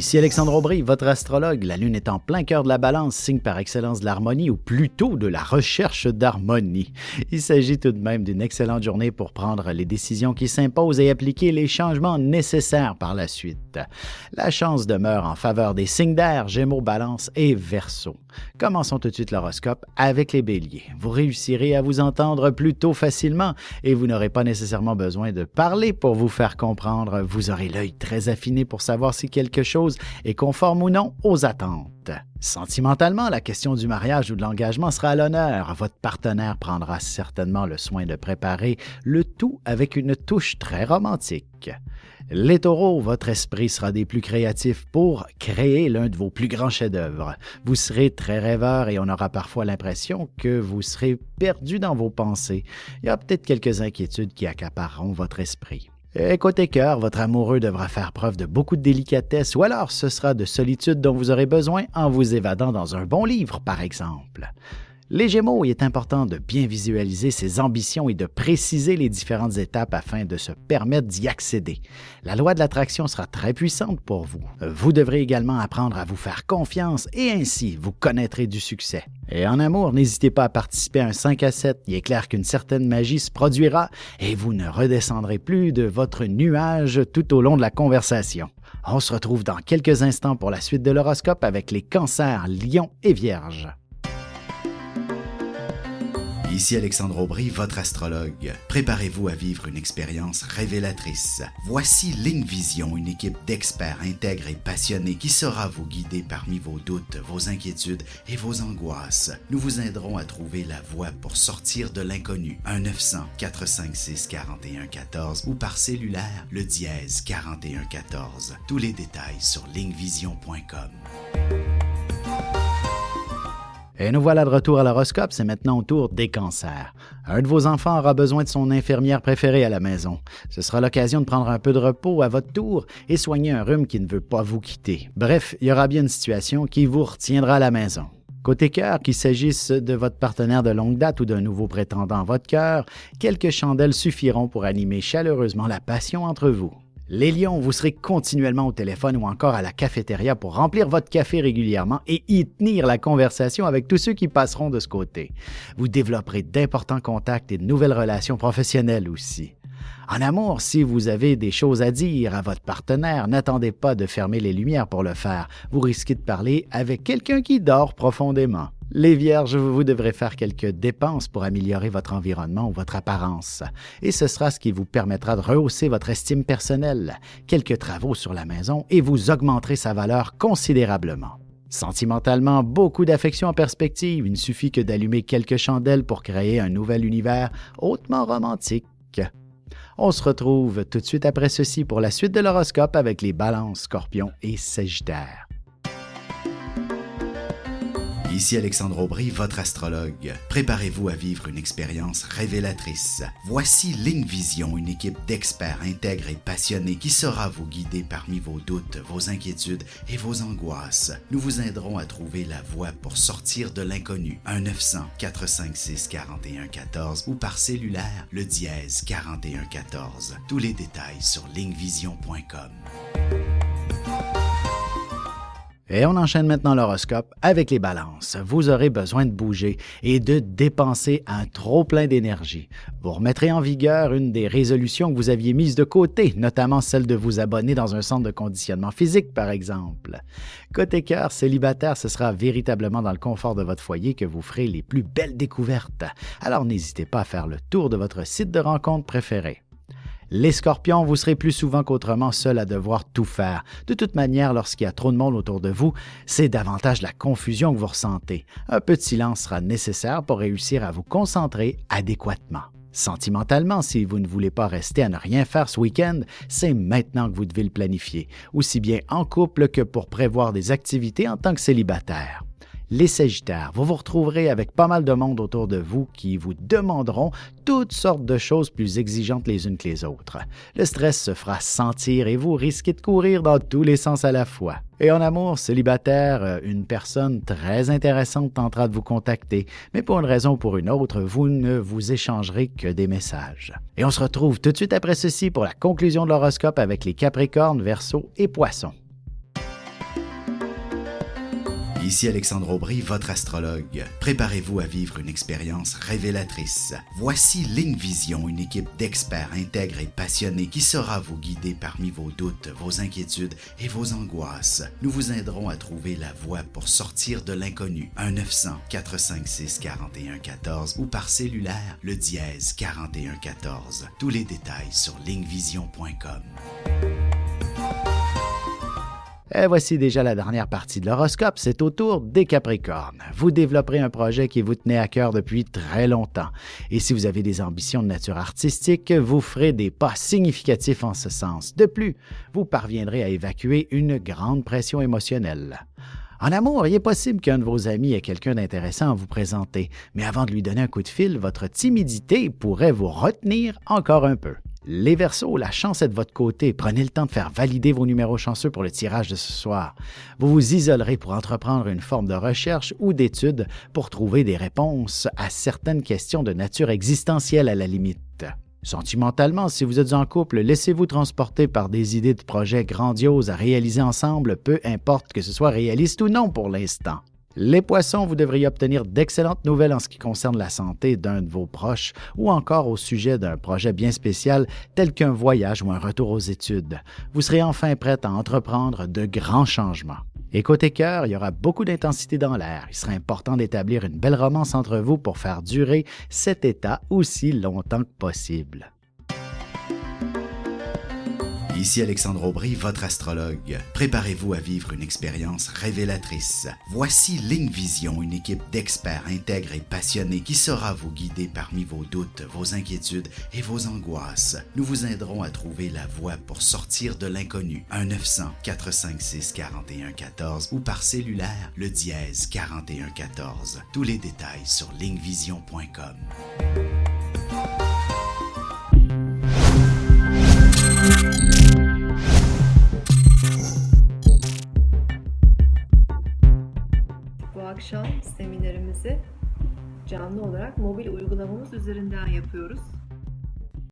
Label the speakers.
Speaker 1: Ici Alexandre Aubry, votre astrologue. La Lune est en plein cœur de la Balance, signe par excellence de l'harmonie ou plutôt de la recherche d'harmonie. Il s'agit tout de même d'une excellente journée pour prendre les décisions qui s'imposent et appliquer les changements nécessaires par la suite. La chance demeure en faveur des signes d'air, Gémeaux, Balance et Verseau. Commençons tout de suite l'horoscope avec les Béliers. Vous réussirez à vous entendre plutôt facilement et vous n'aurez pas nécessairement besoin de parler pour vous faire comprendre. Vous aurez l'œil très affiné pour savoir si quelque chose est conforme ou non aux attentes. Sentimentalement, la question du mariage ou de l'engagement sera à l'honneur. Votre partenaire prendra certainement le soin de préparer le tout avec une touche très romantique. Les Taureaux, votre esprit sera des plus créatifs pour créer l'un de vos plus grands chefs-d'œuvre. Vous serez très rêveur et on aura parfois l'impression que vous serez perdu dans vos pensées. Il y a peut-être quelques inquiétudes qui accapareront votre esprit. Et côté cœur, votre amoureux devra faire preuve de beaucoup de délicatesse ou alors ce sera de solitude dont vous aurez besoin en vous évadant dans un bon livre, par exemple. Les Gémeaux, il est important de bien visualiser ses ambitions et de préciser les différentes étapes afin de se permettre d'y accéder. La loi de l'attraction sera très puissante pour vous. Vous devrez également apprendre à vous faire confiance et ainsi vous connaîtrez du succès. Et en amour, n'hésitez pas à participer à un 5 à 7. Il est clair qu'une certaine magie se produira et vous ne redescendrez plus de votre nuage tout au long de la conversation. On se retrouve dans quelques instants pour la suite de l'horoscope avec les Cancers, Lions et Vierges.
Speaker 2: Ici Alexandre Aubry, votre astrologue. Préparez-vous à vivre une expérience révélatrice. Voici Ligne Vision, une équipe d'experts intègres et passionnés qui saura vous guider parmi vos doutes, vos inquiétudes et vos angoisses. Nous vous aiderons à trouver la voie pour sortir de l'inconnu. 1-900-456-4114 ou par cellulaire, le dièse 4114. Tous les détails sur lignevision.com.
Speaker 1: Et nous voilà de retour à l'horoscope, c'est maintenant au tour des Cancers. Un de vos enfants aura besoin de son infirmière préférée à la maison. Ce sera l'occasion de prendre un peu de repos à votre tour et soigner un rhume qui ne veut pas vous quitter. Bref, il y aura bien une situation qui vous retiendra à la maison. Côté cœur, qu'il s'agisse de votre partenaire de longue date ou d'un nouveau prétendant à votre cœur, quelques chandelles suffiront pour animer chaleureusement la passion entre vous. Les Lions, vous serez continuellement au téléphone ou encore à la cafétéria pour remplir votre café régulièrement et y tenir la conversation avec tous ceux qui passeront de ce côté. Vous développerez d'importants contacts et de nouvelles relations professionnelles aussi. En amour, si vous avez des choses à dire à votre partenaire, n'attendez pas de fermer les lumières pour le faire. Vous risquez de parler avec quelqu'un qui dort profondément. Les Vierges, vous devrez faire quelques dépenses pour améliorer votre environnement ou votre apparence. Et ce sera ce qui vous permettra de rehausser votre estime personnelle. Quelques travaux sur la maison et vous augmenterez sa valeur considérablement. Sentimentalement, beaucoup d'affection en perspective. Il ne suffit que d'allumer quelques chandelles pour créer un nouvel univers hautement romantique. On se retrouve tout de suite après ceci pour la suite de l'horoscope avec les Balances, Scorpions et Sagittaires.
Speaker 2: Ici Alexandre Aubry, votre astrologue. Préparez-vous à vivre une expérience révélatrice. Voici Ligne Vision, une équipe d'experts intègres et passionnés qui saura vous guider parmi vos doutes, vos inquiétudes et vos angoisses. Nous vous aiderons à trouver la voie pour sortir de l'inconnu. 1-900-456-4114 ou par cellulaire, le dièse 4114. Tous les détails sur lignevision.com.
Speaker 1: Et on enchaîne maintenant l'horoscope avec les Balances. Vous aurez besoin de bouger et de dépenser un trop-plein d'énergie. Vous remettrez en vigueur une des résolutions que vous aviez mises de côté, notamment celle de vous abonner dans un centre de conditionnement physique, par exemple. Côté cœur, célibataire, ce sera véritablement dans le confort de votre foyer que vous ferez les plus belles découvertes. Alors n'hésitez pas à faire le tour de votre site de rencontre préféré. Les Scorpions, vous serez plus souvent qu'autrement seul à devoir tout faire. De toute manière, lorsqu'il y a trop de monde autour de vous, c'est davantage la confusion que vous ressentez. Un peu de silence sera nécessaire pour réussir à vous concentrer adéquatement. Sentimentalement, si vous ne voulez pas rester à ne rien faire ce week-end, c'est maintenant que vous devez le planifier, aussi bien en couple que pour prévoir des activités en tant que célibataire. Les Sagittaires, vous vous retrouverez avec pas mal de monde autour de vous qui vous demanderont toutes sortes de choses plus exigeantes les unes que les autres. Le stress se fera sentir et vous risquez de courir dans tous les sens à la fois. Et en amour, célibataire, une personne très intéressante tentera de vous contacter, mais pour une raison ou pour une autre, vous ne vous échangerez que des messages. Et on se retrouve tout de suite après ceci pour la conclusion de l'horoscope avec les Capricornes, Verseaux et Poissons.
Speaker 2: Ici Alexandre Aubry, votre astrologue. Préparez-vous à vivre une expérience révélatrice. Voici Ligne Vision, une équipe d'experts intègres et passionnés qui saura vous guider parmi vos doutes, vos inquiétudes et vos angoisses. Nous vous aiderons à trouver la voie pour sortir de l'inconnu. 1-900-456-4114 ou par cellulaire, le dièse 4114. Tous les détails sur lignevision.com.
Speaker 1: Et voici déjà la dernière partie de l'horoscope, c'est au tour des Capricornes. Vous développerez un projet qui vous tenait à cœur depuis très longtemps. Et si vous avez des ambitions de nature artistique, vous ferez des pas significatifs en ce sens. De plus, vous parviendrez à évacuer une grande pression émotionnelle. En amour, il est possible qu'un de vos amis ait quelqu'un d'intéressant à vous présenter, mais avant de lui donner un coup de fil, votre timidité pourrait vous retenir encore un peu. Les Verseaux, la chance est de votre côté. Prenez le temps de faire valider vos numéros chanceux pour le tirage de ce soir. Vous vous isolerez pour entreprendre une forme de recherche ou d'étude pour trouver des réponses à certaines questions de nature existentielle à la limite. Sentimentalement, si vous êtes en couple, laissez-vous transporter par des idées de projets grandioses à réaliser ensemble, peu importe que ce soit réaliste ou non pour l'instant. Les Poissons, vous devriez obtenir d'excellentes nouvelles en ce qui concerne la santé d'un de vos proches ou encore au sujet d'un projet bien spécial tel qu'un voyage ou un retour aux études. Vous serez enfin prête à entreprendre de grands changements. Et côté cœur, il y aura beaucoup d'intensité dans l'air. Il sera important d'établir une belle romance entre vous pour faire durer cet état aussi longtemps que possible.
Speaker 2: Ici Alexandre Aubry, votre astrologue. Préparez-vous à vivre une expérience révélatrice. Voici Ligne Vision, une équipe d'experts intègres et passionnés qui saura vous guider parmi vos doutes, vos inquiétudes et vos angoisses. Nous vous aiderons à trouver la voie pour sortir de l'inconnu. 1-900-456-4114 ou par cellulaire, le dièse 4114. Tous les détails sur lignevision.com.
Speaker 3: Bu akşam seminerimizi canlı olarak mobil uygulamamız üzerinden yapıyoruz.